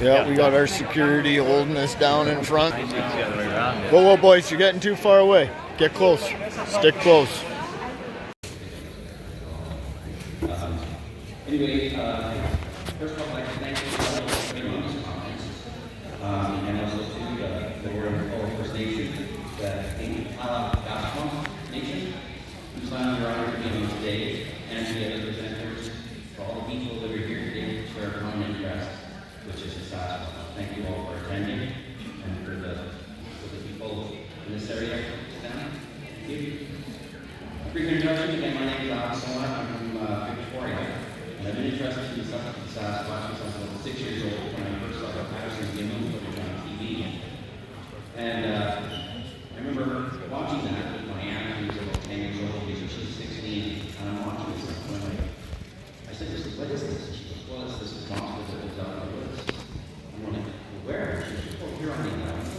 Yeah, we got our security holding us down in front. I think it's the other way around. Whoa, whoa, boys, you're getting too far away. Get close. Stick close. Anyway, first of all, I'd like to thank you for being on this conference, and also to the Word of First Nation, the Gaspon Nation, whose land we're honored to be on today, and to the other presenters, for all the people that are here today to share our common interest, which is the Saskatchewan. Thank you all for attending, and for the people in this area. Thank you. A brief introduction. Again, my name is Alex. I'm from Victoria. And I've been interested in the subject of Sasquatch since I was 6 years old when I first saw the Patterson Gimmel footage on TV. And I remember watching that with my aunt, who was about 10 years old, because she was 16, and I'm watching this and I'm like, I said, what is this? And she goes, well, it's this monster that lives out in the woods. I'm like, well, where? She goes, oh, here on the island.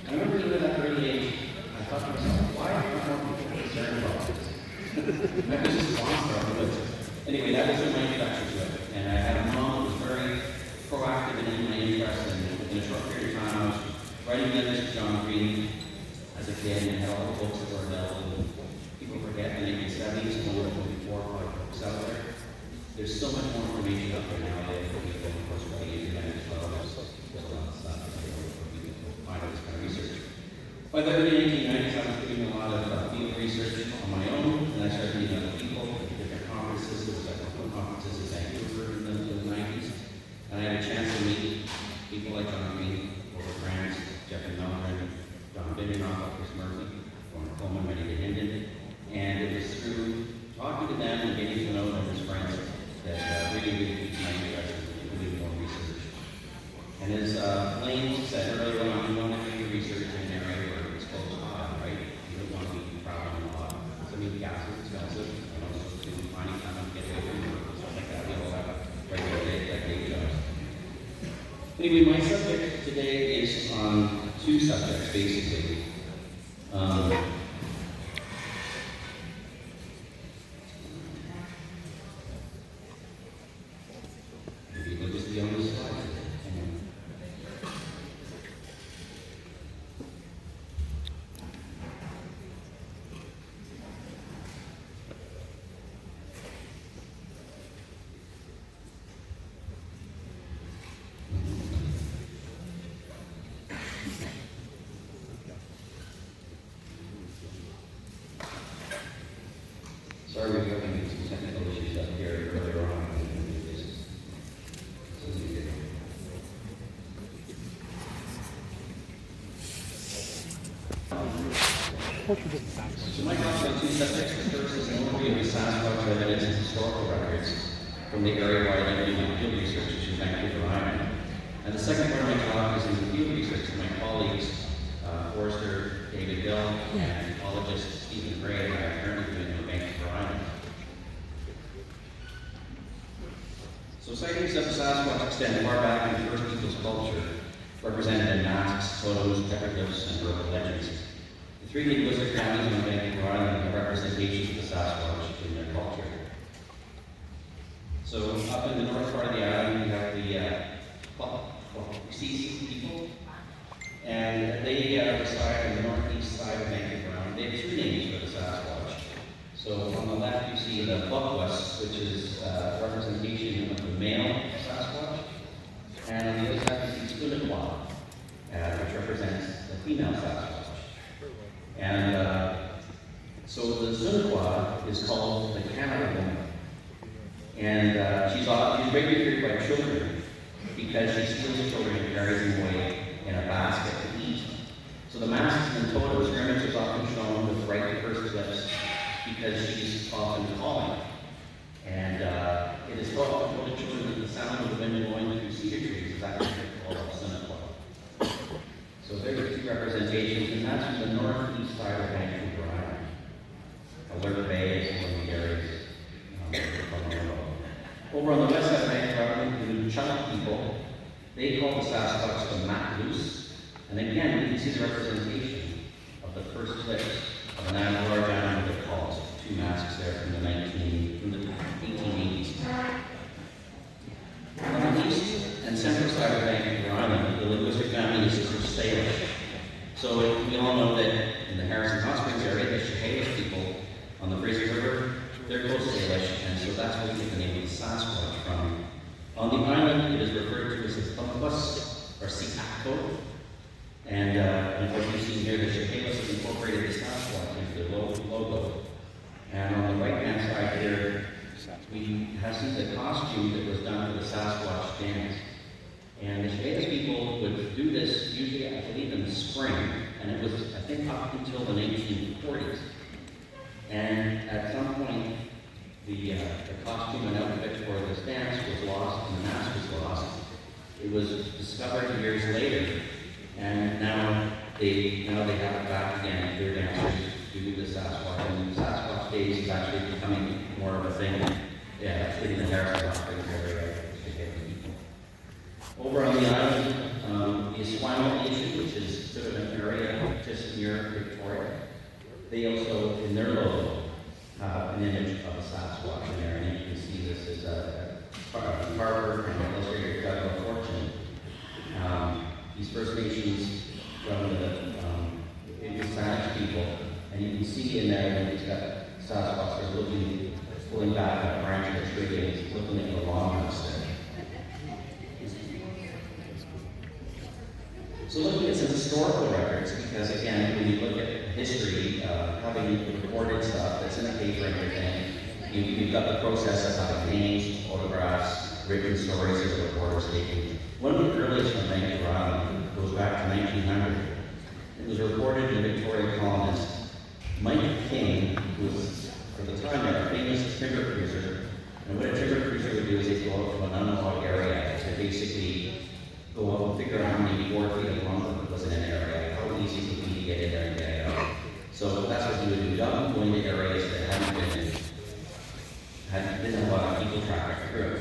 I remember even at that early age, I thought to myself, why are more people concerned about this? Maybe it's just a monster out in the woods. Anyway, that was my introduction to it. And I had a mom who was very proactive in my interest, and within a short period of time, I was writing letters to John Green as a kid, and had all the books that were available. People forget the 1970s, and only 4 or 5 books out there. There's so much more information out there nowadays for people, of course, with the internet as well. There's a lot of stuff for people to find out this kind of research. By the early 1990s, I was doing a lot of field research on my own, and I started meeting other people at different conferences. There was like conferences in Vancouver in the 90s, and I had a chance to meet people like John Green, Robert Grant, Jeffrey Melvin, John Binnenoff, Chris Murphy, Warren Coleman, Rennie DeHinden, and it was through talking to them and getting to know them as friends that really piqued my interest in doing more research. And as Blaine said earlier on, you want to do research in an area where it's close by, right? You don't want to be traveling a lot. So maybe gas is expensive, and also finding time to get away from work and stuff like that. We all have regular day jobs. Anyway, my subject today is on 2 subjects, basically. Maybe we'll just be on the slide. Sorry, we're having some technical issues up here earlier on. So my talk on 2 subjects. The first is an overview of the Sasquatch evidence and historical records from the area where I do my field research, which is Vancouver Island. And the second part of my talk is in the field research of my colleagues, Forester David Hill and ecologist Stephen Gray, that are currently doing in Vancouver Island. So sightings of Sasquatch extend far back into First Peoples culture, represented in masks, photos, petroglyphs, and urban legends. The 3 linguistic families on Vancouver Island have representations of the Sasquatch in their culture. So up in the north part of the island, we have the Seas people, and they reside on the northeast side of Vancouver Island. They have 2 names for the Sasquatch. So on the left, you see the Buckwus, which is a representation of the male Sasquatch, and on the other side, you see Stunakwa, which represents the female Sasquatch. And so the Stunakwa is called the Canada woman, and she's regularly feared by children because she steals children and carries them away in a basket to eat. So the masks and totems, her image is often shown with right first lips because she's often calling. And it is thought to told children that the sound of the wind blowing through cedar trees is actually called a Stunakwa. So there's 2 representations, and that's from the northeast side of Vancouver Island. Alert Bay is one of the areas. Over on the west side of Vancouver Island, the Chunk people, they call the Sasquatch the Matloose. And again, you can see the representation of the first lips of an large animal that calls. 2 masks there from the 1880s. On the east and central So we all know that in the Harrison Hot Springs area, the Chehalis people on the Fraser River, they're Coast Salish, and so that's where we get the name of the Sasquatch from. On the island, it is referred to as the Thumpus, or Siakko. And of course, you've seen here the Chehalis have incorporated the Sasquatch into their logo. And on the right-hand side here, we have seen the costume that was done for the Sasquatch dance. And the Chehalis people would do this usually, I believe, in the spring, and it was, I think, up until the 1940s. And at some point, the costume and outfit for this dance was lost, and the mask was lost. It was discovered years later, and now they have it back again. Their dancers do the Sasquatch, and the Sasquatch days is actually becoming more of a thing in the Harrison Hot Springs area. Over on the island, the Esquimalt Nation, which is sort of an area just near Victoria, they also, in their logo, have an image of a Sasquatch in there, and you can see this is a carver and illustrator Douglas Fortune. These First Nations from the Spanish people, and you can see in there that he's got Sasquatch, they're looking, pulling back a branch of a tree, and he's looking at the longhouse there. So looking at some historical records, because again, when you look at history, having recorded stuff that's in a paper and everything, you've got the process of having names, photographs, written stories of the reporters taken. One of the earliest from Vancouver Island goes back to 1900. It was reported in the Victoria columnist Mike King, who was, for the time, a famous timber cruiser. And what a timber cruiser would do is they'd go out to an unlocked area to basically go out and figure out how many 4 feet of lumber was in an area, how easy it would be to get in there and get it out. So that's what he would do, up going to areas that hadn't been a lot of people traffic through.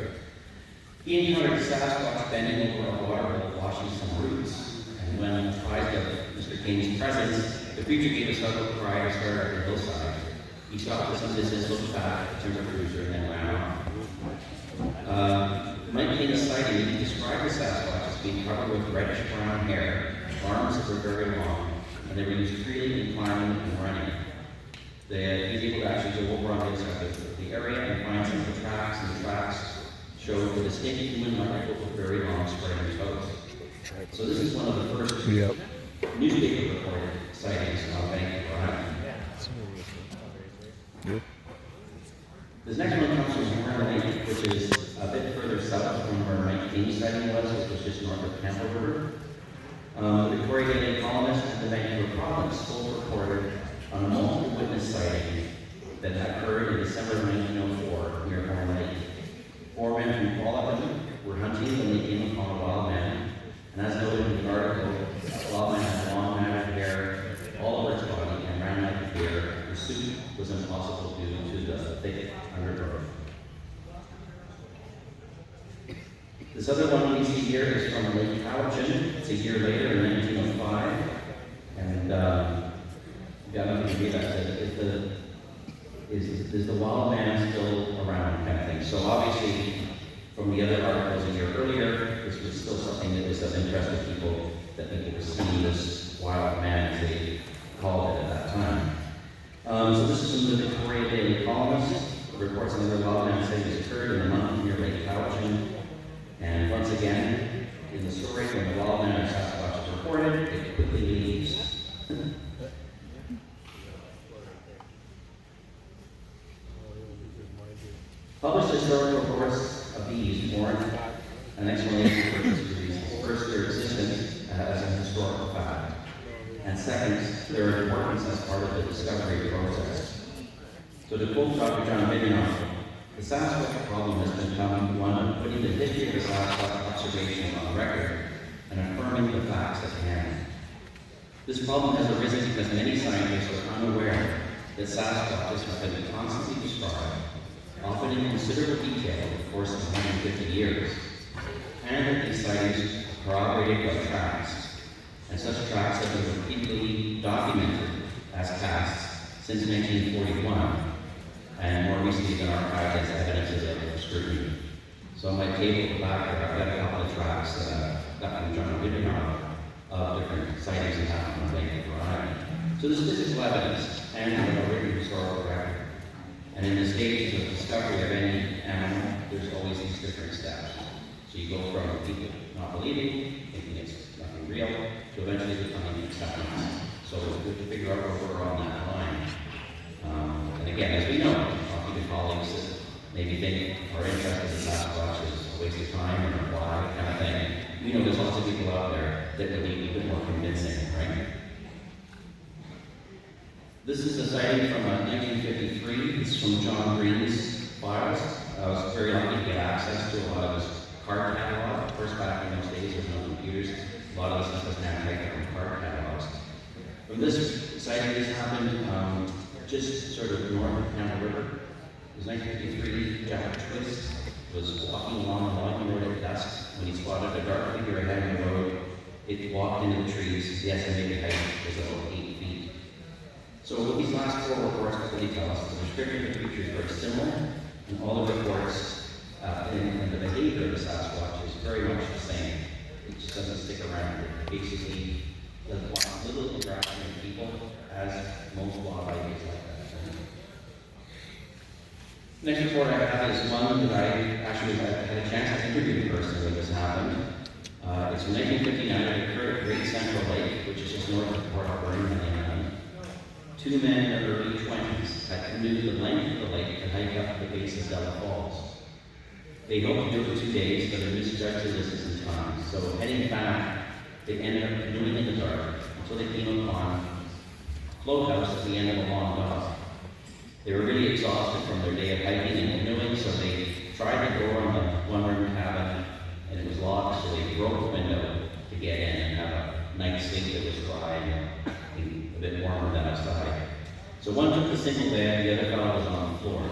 He encountered Sasquatch bending over a water hole washing some roots, and when apprised of Mr. King's presence, the creature gave a startled cry and started up the hillside. He stopped for some distance, looked back at the timber cruiser, and then ran off. Mike King's sighting, he described the Sasquatch as being covered with reddish-brown hair, arms that were very long, and they were used freely in climbing and running. He was able to actually go over on the inside of the area and find some of the tracks, and the tracks showed a distinct human-like foot with very long spreading toes. So this is one of the first newspaper reported sightings on Vancouver Island. Yep. This next one comes from Warren Lake, which is a bit further south from where Mike King's sighting was, which was just north of Campbell River. The Victoria Daily Columnist and the Vancouver Province both reported on a multiple witness sighting that occurred in December of 1904 near Warren Lake. 4 men from Qualicum were hunting when they came upon a wild man, and as noted in the article, the wild man had long matted hair all over its body and ran like a deer. Pursuit was impossible due to the thick undergrowth. This other one we see here is from Lake Cowichan. It's a year later in 1905, and you got nothing to read that. Is the wild man still around, kind of thing? So obviously, from the other articles a year earlier, this was still something that was of interest to people, that people were seeing this wild man, as they called it at that time. So this is from the Victoria Daily Columnist. Reports another wild man sighting has occurred in a month near Lake Cowichan. And once again, in the story, when the wild man or Sasquatch is reported, it quickly leaves. Published historical reports of these warrant an explanation for these reasons. First, their existence as a historical fact, and second, their importance as part of the discovery process. So to quote Dr. John Bidenoff, the Sasquatch problem has become one of putting the history of the Sasquatch observation on record and affirming the facts at hand. This problem has arisen because many scientists are unaware that Sasquatches have been constantly described, often in considerable detail over the course of 150 years, and that these sightings are corroborated by tracks, and such tracks have been repeatedly documented as casts since 1941, and more recently been archived as evidences of scrutiny. So on my table at the back there, I've got a couple of tracks that I've got from John Bidenoff of different sightings that happened on Lake So there's physical evidence and a written historical record. And in the stages of discovery of any animal, there's always these different steps. So you go from people not believing, thinking it's nothing real, to eventually becoming acceptance. So we have to figure out where we're on that line. And again, as we know, talking to colleagues that maybe think are interested in Sasquatch is a waste of time or why kind of thing. We know there's lots of people out there that believe a bit more convincing, right? This is a sighting from 1953. It's from John Green's files. I was very lucky to get access to a lot of his card catalog. Of course, back in those days, there's no computers. A lot of this stuff was handwritten from card catalogs. From this sighting, this happened just sort of north of Campbell River. It was 1953. Jack Twist was walking along the logging road at dusk when he spotted a dark figure ahead of the road. It walked into the trees. The estimated height was about 8 feet. So what these last 4 reports really tell us, the description of the creature is very similar, and all the reports and the behavior of the Sasquatch is very much the same. It just doesn't stick around. It basically does little interaction with people, as most wildlife is like that. Next report I have is one that I actually had a chance to interview the person when this happened. It's from 1959. It occurred at Great Central Lake, which is just north of Port Alberni, Maine. 2 men in their early 20s had canoed the length of the lake to hike up to the base of Della Falls. They hoped to do it for 2 days, but they misjudged the distance and time. So heading back, they ended up canoeing in the dark until they came upon a floathouse at the end of a long dock. They were really exhausted from their day of hiking and canoeing, so they tried the door on the one-room cabin, and it was locked, so they broke the window to get in and have a night's sleep that was dry and a bit warmer than outside. So one took the single bed, the other fellow was on the floor.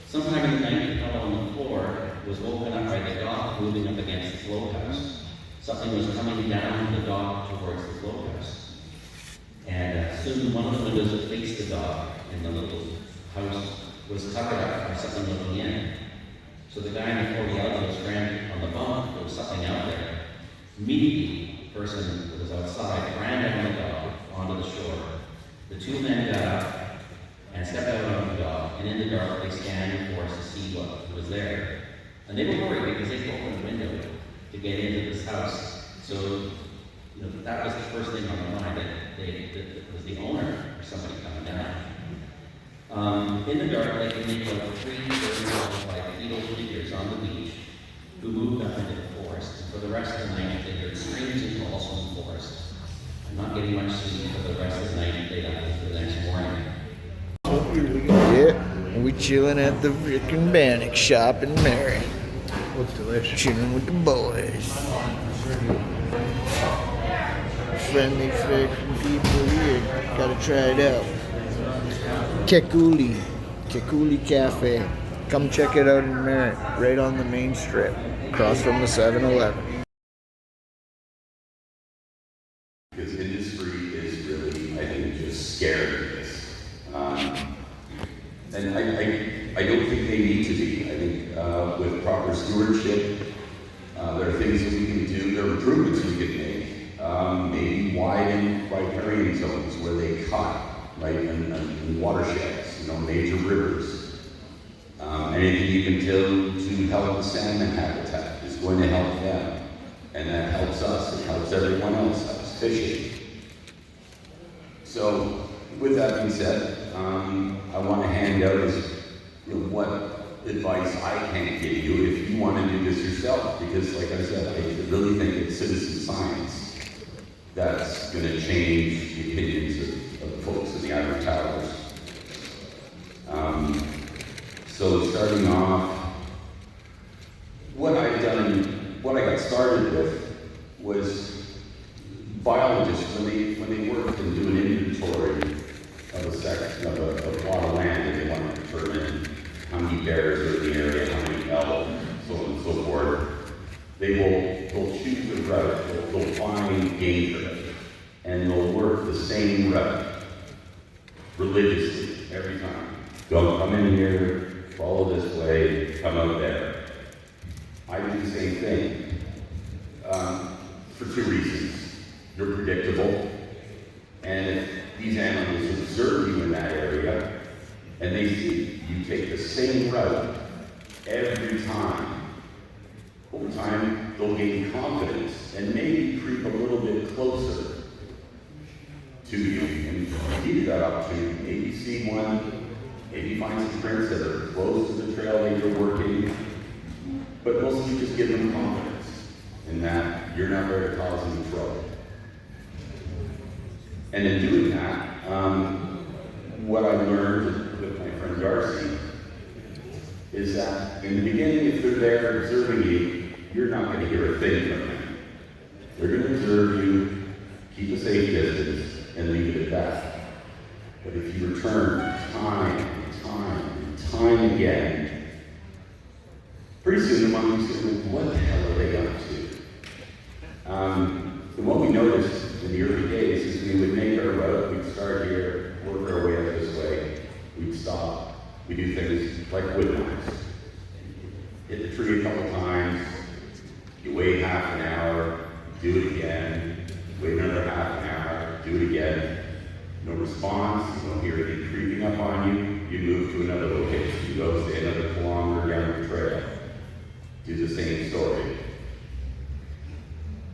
Sometime in the night, the fellow on the floor was woken up by the dock moving up against the floathouse. Something was coming down the dock towards the floathouse. And soon one of the windows that faced the dock in the little house was covered up by something looking in. So the guy in the floor yelled to his friend on the bunk, there was something out there. Immediately, the person that was outside ran down the dock onto the shore. The 2 men got up and stepped out onto the dock, and in the dark they scanned the forest to see what was there. And they were worried because they opened the window to get into this house. So, that was the first thing on the mind, that it was the owner or somebody coming down. In the dark, they could make out 3 very bipedal figures on the beach who moved up into the forest. And for the rest of the night, they heard screams and calls from the forest. And not getting much sleep for the rest of the night, they left for the next morning. Yeah, we chilling at the frickin' Bannock shop in Marion. Looks delicious. Chilling with the boys. Friendly frickin' people here. Gotta try it out. Kekuli Cafe. Come check it out in Marion, right on the main strip, across from the 7-Eleven. Because industry is really, I think, just scared of this. And I don't think they need to be. I think with proper stewardship, there are things that we can do, there are improvements we can make. Maybe widen riparian zones where they cut, right, in watersheds, major rivers. Anything you can do to help the salmon habitat is going to help them. And that helps us, it helps everyone else, helps fishing. So, with that being said, I want to hand out what advice I can give you if you want to do this yourself. Because, like I said, I really think it's citizen science that's going to change the opinions of the folks in the Ivory Towers. So, starting off, what I got started with was biologists, when they worked and do an inventory of a section of a plot of land, and they want to determine how many bears are in the area, how many elk, so on and so forth, they'll choose a route, they'll find game for it, and they'll work the same route religiously every time. Don't come in here, follow this way, come out there. I do the same thing. For 2 reasons. You're predictable, and if these animals they see you take the same route every time, over time they'll gain confidence and maybe creep a little bit closer to you. And give you that opportunity. Maybe see one, maybe find some prints that are close to the trail that you're working, but mostly just give them confidence in that you're not there to cause any trouble. And in doing that, what I learned with my friend Darcy is that in the beginning, if they're there observing you, you're not going to hear a thing from them. They're going to observe you, keep a safe distance, and leave it at that. But if you return time and time and time again, pretty soon the monkey's going to go, what the hell are they up to? And what we noticed in the early days is we would make our route, we'd start here, work our way up this way, we'd stop, we'd do things like wood lines. Hit the tree a couple times, you wait half an hour, do it again, wait another half an hour, do it again. No response, you don't hear anything creeping up on you, you move to another location. You go stay another kilometer down the trail. Do the same story.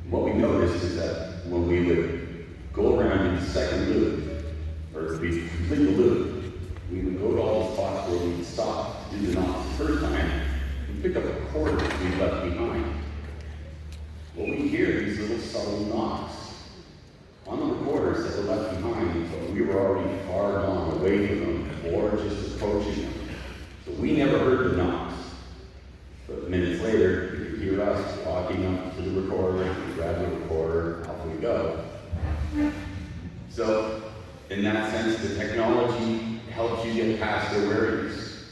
What we noticed is that when we would go around in the second loop, or we complete the loop, we would go to all the spots where we'd stop to do the knocks the first time, and pick up a quarter that we left behind. Well, we hear these little subtle knocks on the recorders that were left behind, but we were already far gone away from them, or just approaching them. So we never heard the knocks. But minutes later, you could hear us walking up to the recorder, we grab the recorder, off we go. So, in that sense, the technology helps you get past their worries.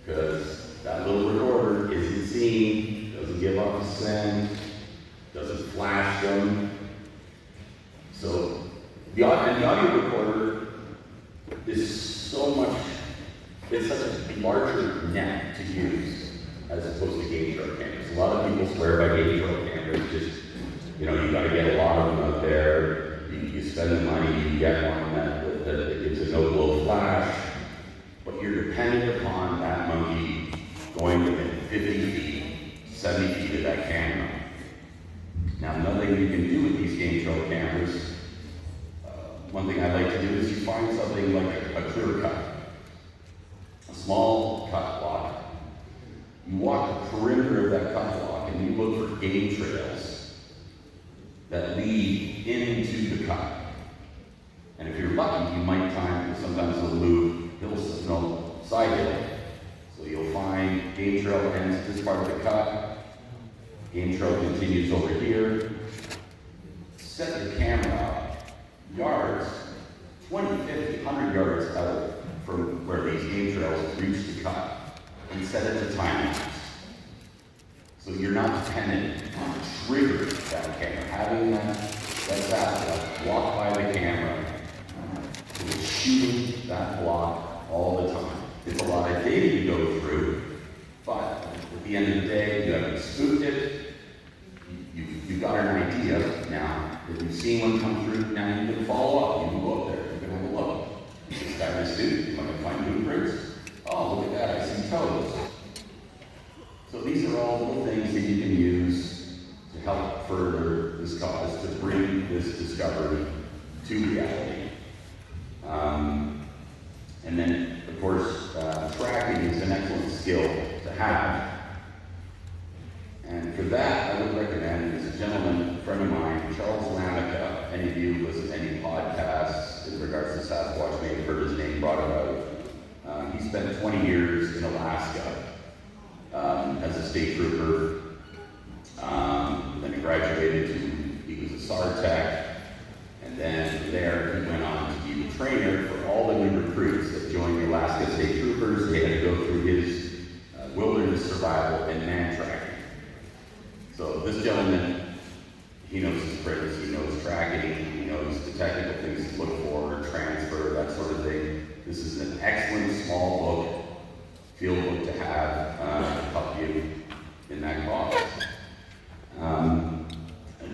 Because that little recorder isn't seen, doesn't give up a send, doesn't flash them. So, the audio recorder is so much, it's such a larger net to use as opposed to game trail cameras. A lot of people swear by game trail cameras, just, you gotta get a lot of them out there. You spend the money, you get one that gives a no-glow flash, but you're dependent upon that monkey going within 50 feet, 70 feet of that camera. Now, another thing you can do with these game trail cameras, one thing I like to do is you find something like a clear cut, a small cut block. You walk the perimeter of that cut block and you look for game trails that lead into the cut. And if you're lucky, you might find, sometimes they'll move side hill. So you'll find game trail ends this part of the cut, game trail continues over here. Set your camera up yards, 20, 50, 100 yards out from where these game trails reach the cut, and set it to time lapse. So you're not dependent on triggering that camera. Having that satellite walk by the camera, so it's shooting that block all the time. It's a lot of data to go through, but at the end of the day, you haven't spooked it, you've got an idea now. If you've seen one come through, now you can follow up, you can go up there, you can have a look. This guy is suit, you might find blueprints. Oh, look at that, I see toes. So these are all little things that you can use to help further this cause, to bring this discovery to reality. And then, of course, tracking is an excellent skill to have. And for that, I would recommend, there's a gentleman, a friend of mine, Charles Lamica. Any of you listen to any podcasts in regards to Sasquatch may have heard his name brought about. He spent 20 years in Alaska as a state trooper. Then he graduated he was a SAR-tech. And then from there, he went on to be the trainer for all the new recruits that joined the Alaska State Troopers. They had to go through his wilderness survival and man tracking. So this gentleman, he knows his prints, he knows tracking, he knows the technical things to look for, transfer, that sort of thing. This is an excellent small book, field book to have to help you in that cause.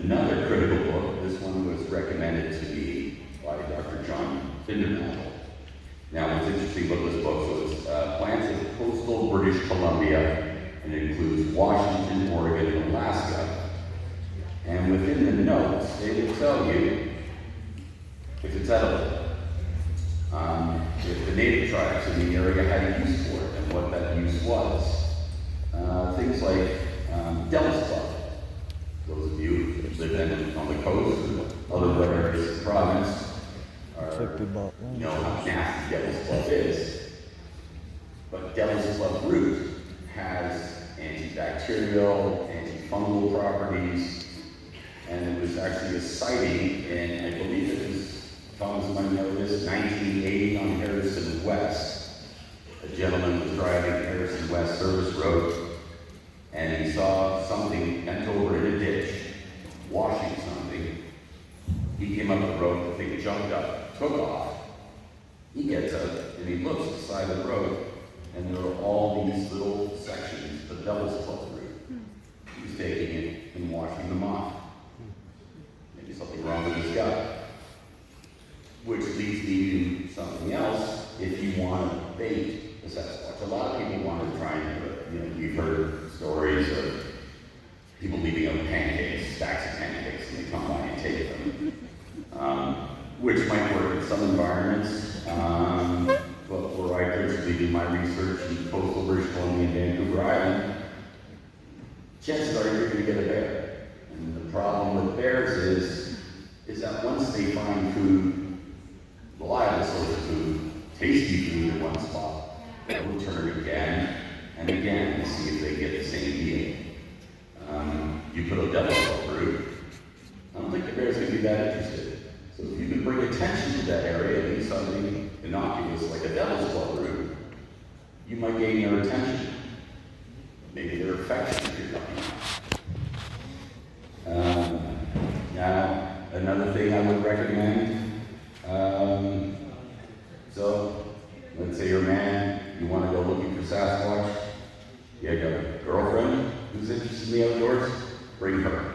Another critical book, this one was recommended to me by Dr. John Findermantle. Now what's interesting about this book, so it's plants of coastal British Columbia, and it includes Washington, Oregon, and Alaska. And within the notes, they will tell you if it's edible, if the native tribes in the area had a use for it, and what that use was. Things like devil's club. Those of you who live on the coast or other wet areas of the province know how nasty devil's club is. But devil's club root has antibacterial, antifungal properties, and it was actually a sighting in, I believe it was, Thomas might know this, 1980 on Harrison West. A gentleman was driving Harrison West Service Road, and he saw something bent over in a ditch, washing something. He came up the road, the thing jumped up, took off. He gets up, and he looks at the side of the road, and there are all these little sections of devil's club root. He's taking it and washing them off. Maybe something wrong with his gut. Which leads me to something else. If you want to bait the Sasquatch, a lot of people want to try and do it. You've heard stories of people leaving out pancakes, stacks of pancakes, and they come by and take them. Which might work in some environments. But where I principally do my research in coastal British Columbia and Vancouver Island, chances are you're going to get a bear. And the problem with bears is that once they find food, reliable source of food, tasty food in one spot, they'll return again and again to see if they get the same meal. You put a devil's club root, I don't think the bear's going to be that interested. So if you can bring attention to that area and do something innocuous like a devil's club root, you might gain their attention. Maybe their affection if you're lucky. Now, another thing I would recommend, so let's say you're a man, you want to go looking for Sasquatch, you have a girlfriend who's interested in the outdoors, bring her.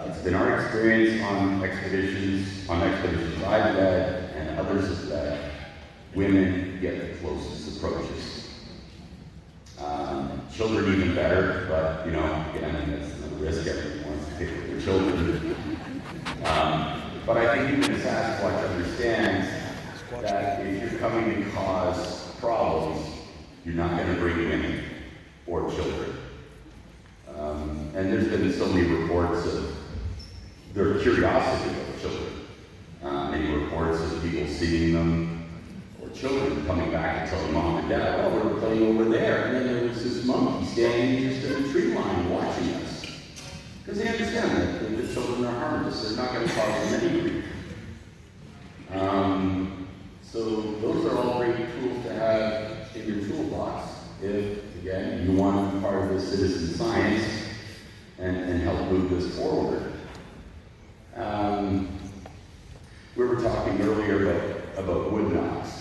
It's been our experience on expeditions I've led and others have led, women get the closest approaches. Children even better, but again, that's the risk everyone wants to take with their children. But I think even Sasquatch understands that if you're coming to cause problems, you're not going to bring women or children. And there's been so many reports of their curiosity of children. Many reports of people seeing them, or children coming back and telling mom and dad, oh, we were playing over there, and then there was this monkey standing just in the tree line watching us. Because they understand that the children are harmless, they're not going to cause them any grief. So those are all great tools to have in your toolbox if, again, you want to be part of the citizen science and help move this forward. We were talking earlier about wood knots.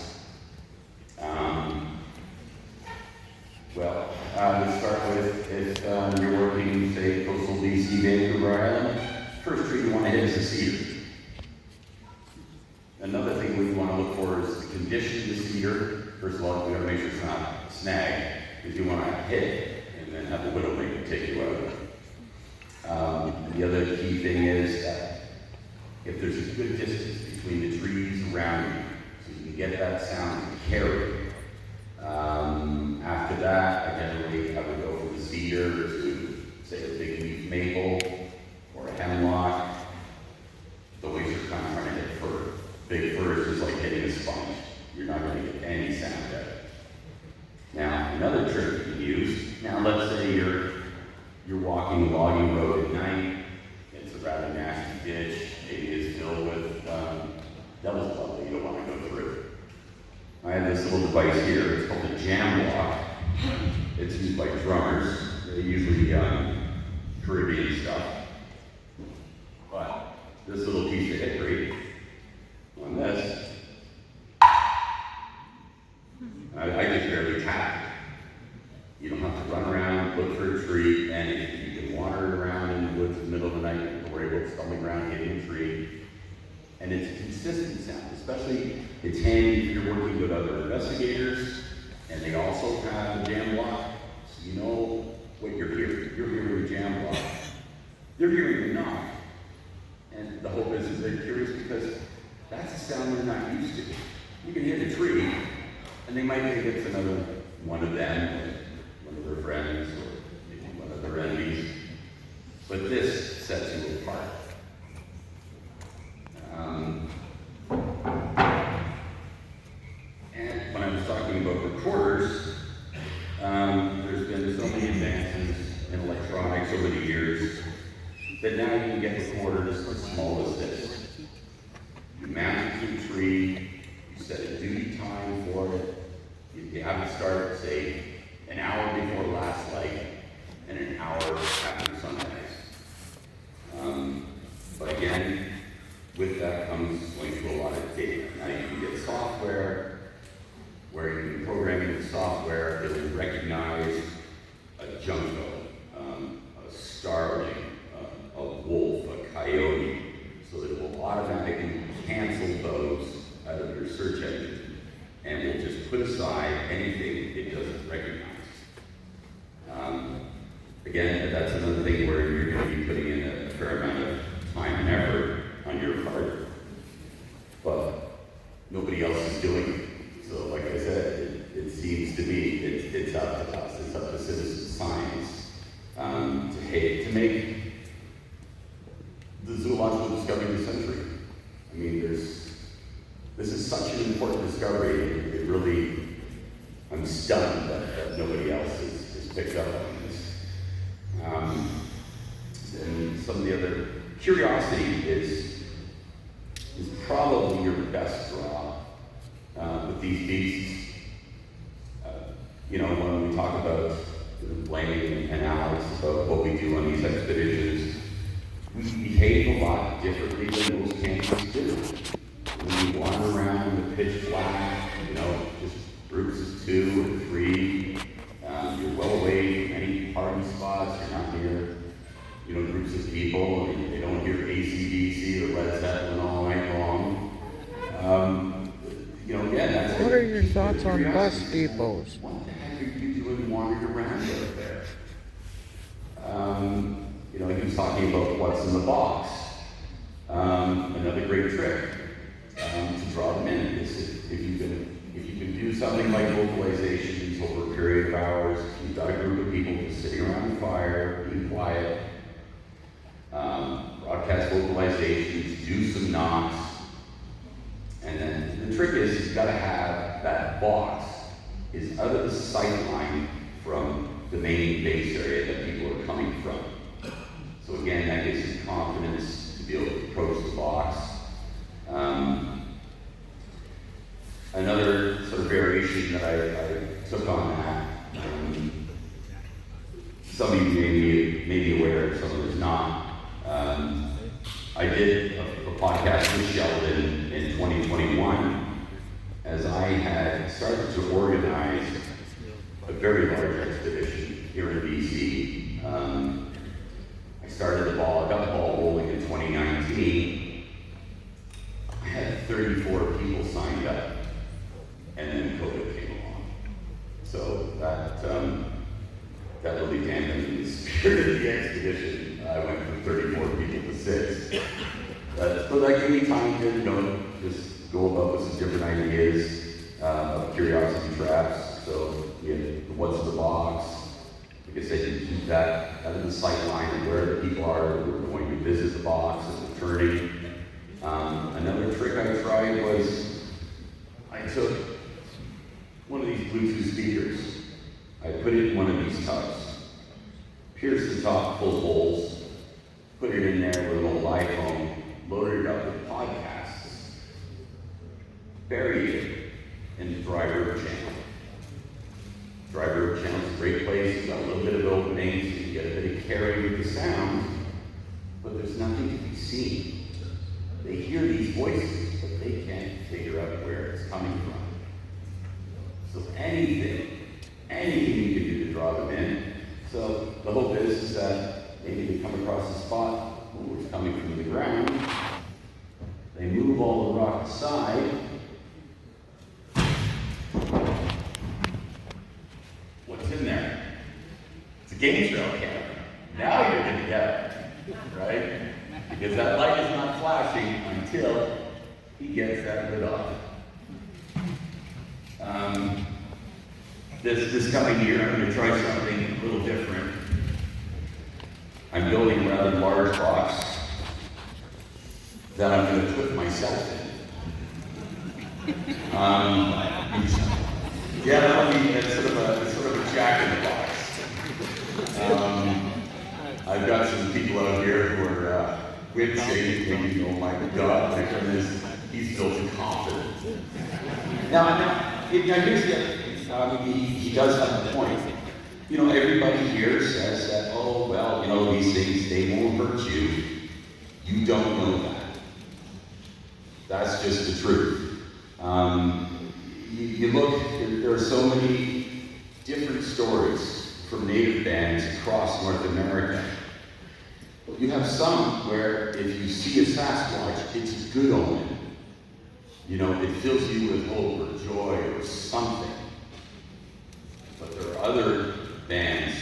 Well, to start with, if you're working, say, coastal BC, Vancouver Island, first tree you want to hit is a cedar. Another thing we want to look for is the condition of the cedar. First of all, we got to make sure it's not a snag, because you want to hit it and then have the widowmaker take you out. The other key thing is that if there's a good distance between the trees around you, so you can get that sound to carry. After that, I would go from the cedar to, say, a big leaf maple or a hemlock. The ways you're kind of trying to hit fir. Big fir is just like hitting a sponge. You're not going to get any sound out of it. Now, another trick you can use, now let's say you're walking a logging road at night, it's a rather nasty ditch, maybe it's filled with devil's club that you don't want to go through. I have this little device here, it's called a jam block. It's used by drummers, they usually Caribbean stuff. But this little piece of hit rate on this, I just barely tap it. You don't have to run around, look for a tree, and if you can wander it around in the woods in the middle of the night, don't worry about stumbling around hitting a tree. And it's a consistent sound, especially it's handy if you're working with other investigators, and they also have a jam block, so you know what you're hearing. You're hearing a jam block. They're hearing a knock. And the hope is they're curious because that's a sound they're not used to. You can hit a tree, and they might think it's another one of them, or one of their friends, or maybe one of their enemies. But this sets you apart. And when I was talking about recorders, there's been so many advances in electronics over the years that now you can get recorders as small as this. You mount it to a tree, you set a duty time for it, you have it start, say, an hour before last light and an hour after sunrise. But again, with that comes going to a lot of data. Now you can get software where you can program in the software that will recognize a junco, a starling, a wolf, a coyote, so that it will automatically cancel those out of your search engine and will just put aside anything it doesn't recognize. Again, that's another thing where you're going to be putting in a fair amount of time and effort on your part, but nobody else is doing it. So like I said, it seems to me it's up to us, it's up to citizen science to make the zoological discovery of the century. I mean, this is such an important discovery. It really, I'm stunned that nobody else has picked up on this. And some of the other curiosity is probably your best draw with these beasts. When we talk about Blaine and Alex about what we do on these expeditions, we behave a lot differently than most campers do. When you wander around in the pitch black, just groups of 2 or 3, you're well away from any party spots, you're not near groups of people, and they don't hear AC/DC or Led Zeppelin all night long. Again, that's What are your thoughts on bus depots? What the heck are you doing wandering around out there? He was talking about what's in the box. Another great trick to draw them in is if you can do something like vocalizations over a period of hours, you've got a group of people just sitting around the fire, being quiet, broadcast vocalizations, do some knocks, and then the trick is you've got to have that box is out of the sight line from the main base area that people are coming from. So again, that gives you confidence to be able to approach the box. Another sort of variation that I took on that, some of you may be aware, some of us not. I did a podcast with Sheldon in 2021 as I had started to organize a very large expedition here in BC. I got the ball rolling in 2019. I had 34 people signed up, and then COVID came along. So that really dampened the spirit of the expedition. I went from 34 people to 6. But that gave me time to just go about with some different ideas of curiosity traps. So we had what's in the box. Like I said, you keep that out of the sight line of where the people are who are going to visit the box and returning. Another trick I tried was I took one of these Bluetooth speakers. I put it in one of these tubs, pierced the top full of holes, put it in there with a little iPhone, loaded it up with podcasts, buried it in the Dry River Channel. Dry River Channel is a great place. It's got a little bit of opening, so you can get a bit of carry with the sound, but there's nothing to be seen. They hear these voices, but they can't figure out where it's coming from. So anything you can do to draw them in. So the hope is that maybe they come across a spot, it's coming from the ground, they move game trail camera. Now you're gonna get it, right? Because that light is not flashing until he gets that lid off. This coming year, I'm going to try something a little different. I'm building a rather large box that I'm going to put myself in. Yeah, that'll be sort of a jack in the box. I've got some people out here who are whip shaking, thinking, "Oh my God, my goodness, he's built a confidence." Now, here's the other thing. He does have a point. You know, everybody here says that, oh, well, you know, these things, they won't hurt you. You don't know that. That's just the truth. You look, there are so many different stories from native bands across North America. You have some where if you see a Sasquatch, it's a good omen. You know, it fills you with hope or joy or something. But there are other bands,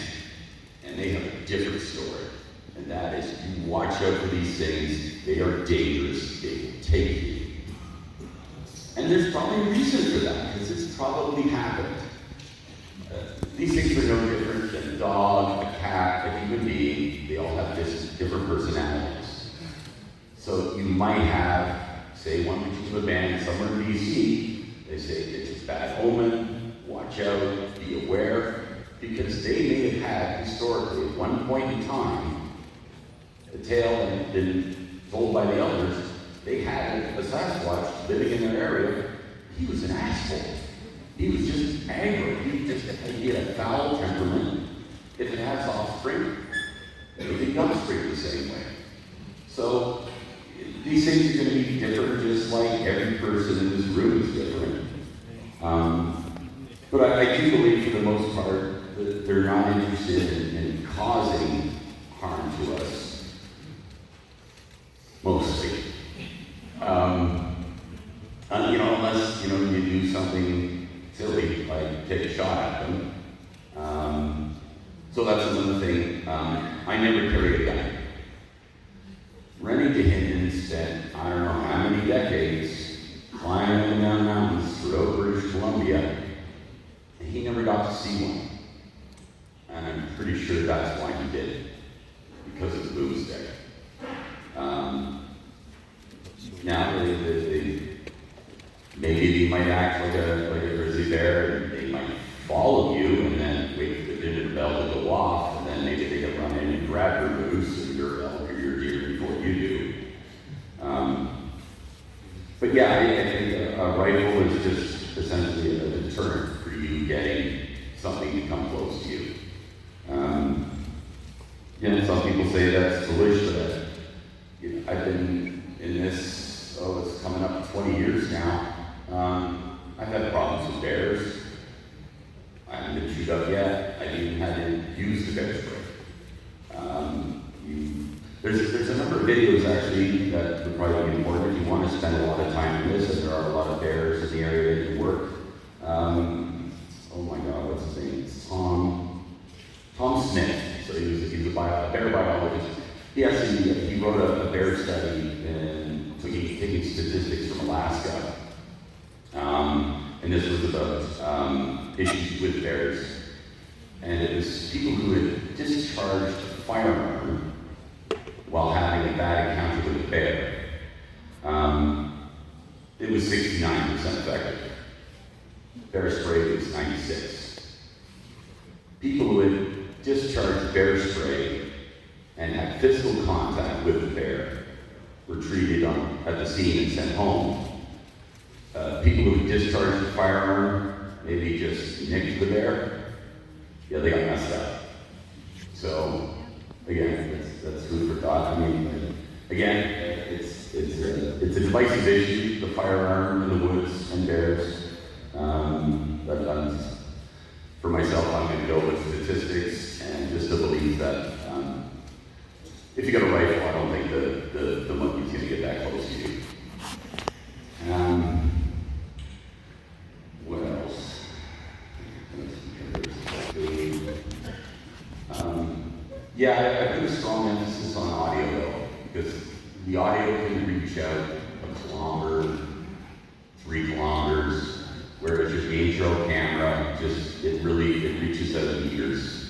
and they have a different story. And that is, you watch out for these things, they are dangerous, they will take you. And there's probably a reason for that, because it's probably happened. These things are no different than a dog, a cat, a human being. They all have different personalities. So you might have, say, one particular band somewhere in BC, they say it's a bad omen, watch out, be aware, because they may have had, historically, at one point in time, the tale had been told by the elders, they had a Sasquatch living in their area. He was an asshole. He was just angry. He had a foul temperament. If it has offspring, everything else spring the same way. So these things are going to be different, just like every person in this room is different. But I do believe, for the most part, that they're not interested in causing harm to us. Mostly. You know, unless, you know, you do something silly, like take a shot at them. So that's another thing. I never carry a gun. Remington Hinton spent, I don't know how many decades, climbing up and down mountains throughout British Columbia, and he never got to see one. And I'm pretty sure that's why he did it, because of the boomstick. Now, maybe they might act like a grizzly bear, and they might follow you, and then wait for the dinner bell to go off, and then maybe they can run in and grab your moose, or your elk, or your deer before you do. But yeah, I think a rifle is just essentially a deterrent for you getting something to come close to you. You know, some people say that's foolish, but I've been in this, it's coming up 20 years now. I've had problems with bears. I haven't been chewed up yet. I even haven't used a bear spray. There's a number of videos actually that would probably be important if you want to spend a lot of time in this, and there are a lot of bears in the area that you work. Oh my God, what's his name? It's Tom Smith. So he's a bear biologist. He wrote a bear study and taking statistics from Alaska. And this was about issues with bears. And it was people who had discharged a firearm while having a bad encounter with a bear. It was 69% effective. Bear spray was 96%. People who had discharged bear spray and had physical contact with the bear were treated at the scene and sent home. People who discharged the firearm, maybe just nicked the bear, yeah, they got messed up. So, again, that's food for thought. I mean, again, it's a divisive issue, the firearm in the woods and bears. But for myself, I'm going to go with statistics and just the belief that if you got a rifle, I don't think the monkey's going to get that close to you. What else? Yeah, I put a strong emphasis on audio though, because the audio can reach out a kilometer, 3 kilometers, whereas your GoPro camera it reaches out meters.